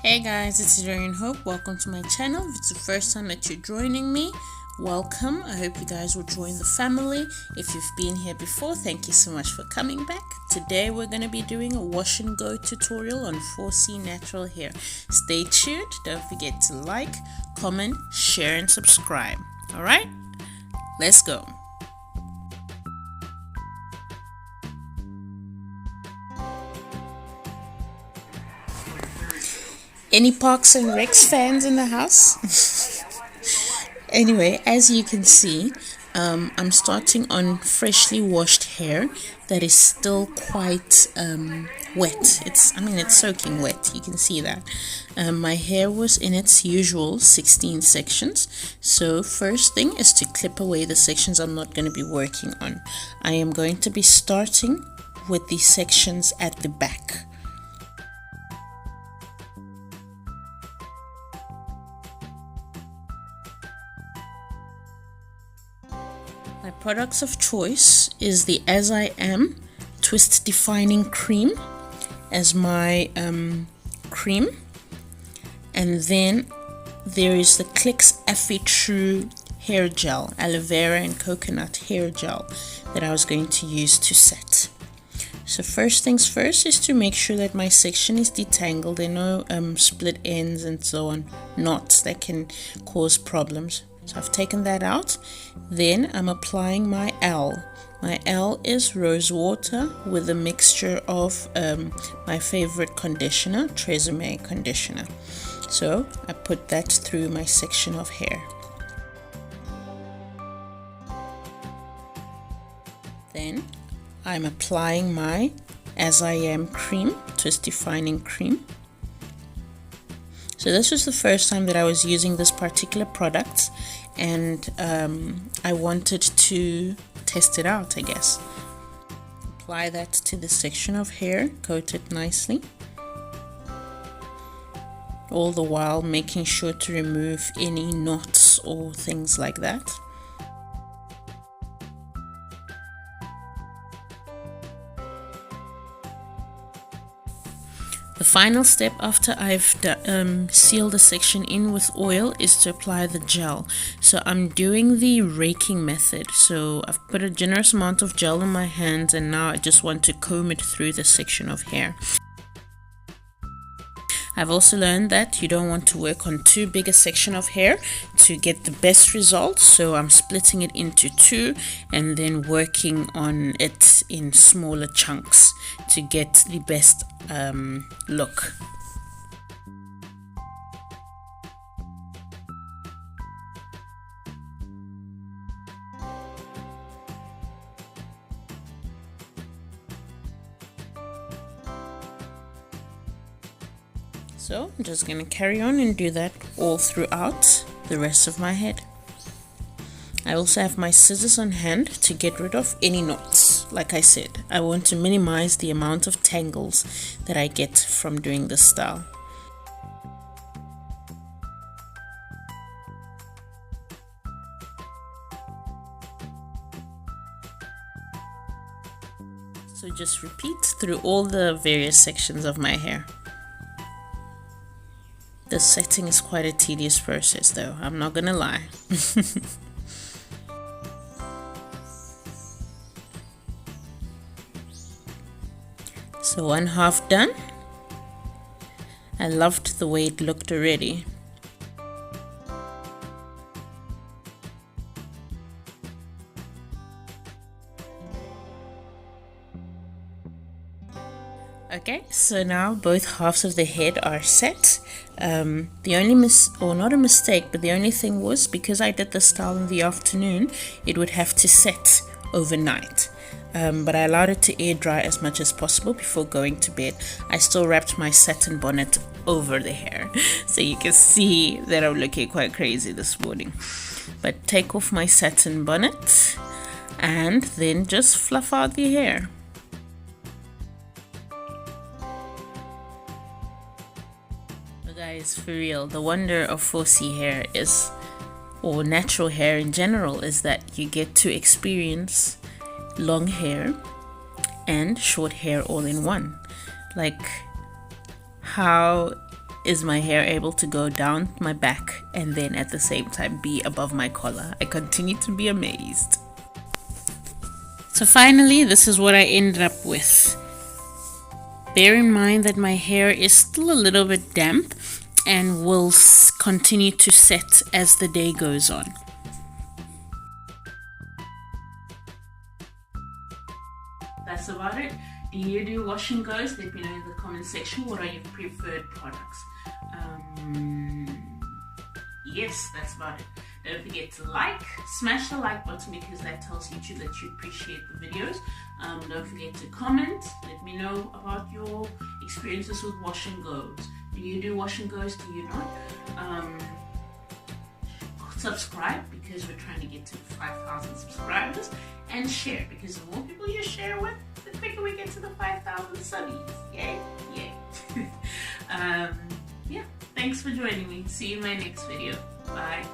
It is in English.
Hey guys, it's Dorian Hope. Welcome to my channel. If it's the first time that you're joining me, welcome. I hope you guys will join the family. If you've been here before, thank you so much for coming back. Today we're going to be doing a wash and go tutorial on 4C natural hair. Stay tuned. Don't forget to like, comment, share and subscribe. Alright, let's go. Any Parks and Recs fans in the house? Anyway, as you can see, I'm starting on freshly washed hair that is still quite wet. It's soaking wet. You can see that. My hair was in its usual 16 sections. So first thing is to clip away the sections I'm not going to be working on. I am going to be starting with the sections at the back. My products of choice is the As I Am Twist Defining Cream as my cream, and then there is the Clicks Effie True hair gel, aloe vera and coconut hair gel that I was going to use to set. So first things first is to make sure that my section is detangled. There are no split ends and so on, knots that can cause problems. So I've taken that out. Then I'm applying my L. My L is rose water with a mixture of my favorite conditioner, Tresemme conditioner. So I put that through my section of hair. Then I'm applying my As I Am cream, Twist Defining cream. So this was the first time that I was using this particular product, and I wanted to test it out, I guess. Apply that to the section of hair, coat it nicely, all the while making sure to remove any knots or things like that. The final step after I've sealed the section in with oil is to apply the gel. So I'm doing the raking method. So I've put a generous amount of gel in my hands, and now I just want to comb it through the section of hair. I've also learned that you don't want to work on too big a section of hair to get the best results, so I'm splitting it into two and then working on it in smaller chunks to get the best look. So I'm just going to carry on and do that all throughout the rest of my head. I also have my scissors on hand to get rid of any knots. Like I said, I want to minimize the amount of tangles that I get from doing this style. So just repeat through all the various sections of my hair. The setting is quite a tedious process though, I'm not gonna lie. So one half done. I loved the way it looked already. Okay, so now both halves of the head are set. The only not a mistake, but the only thing was, because I did the style in the afternoon, it would have to set overnight. But I allowed it to air dry as much as possible before going to bed. I still wrapped my satin bonnet over the hair, so you can see that I'm looking quite crazy this morning. But take off my satin bonnet and then just fluff out the hair. Guys, for real, the wonder of 4C hair is, or natural hair in general, is that you get to experience long hair and short hair all in one. Like how is my hair able to go down my back and then at the same time be above my collar. I continue to be amazed. So finally, this is what I ended up with. Bear in mind that my hair is still a little bit damp and will continue to set as the day goes on. That's about it. Do you do wash and goes? Let me know in the comment section. What are your preferred products? Yes, that's about it. Don't forget to smash the like button because that tells YouTube that you appreciate the videos. Don't forget to comment. Let me know about your experiences with wash and goes. Do you do wash and goes? Do you not? Subscribe because we're trying to get to 5,000 subscribers, and share because the more people you share with, the quicker we get to the 5,000 subbies. Yay! Yeah, thanks for joining me. See you in my next video. Bye.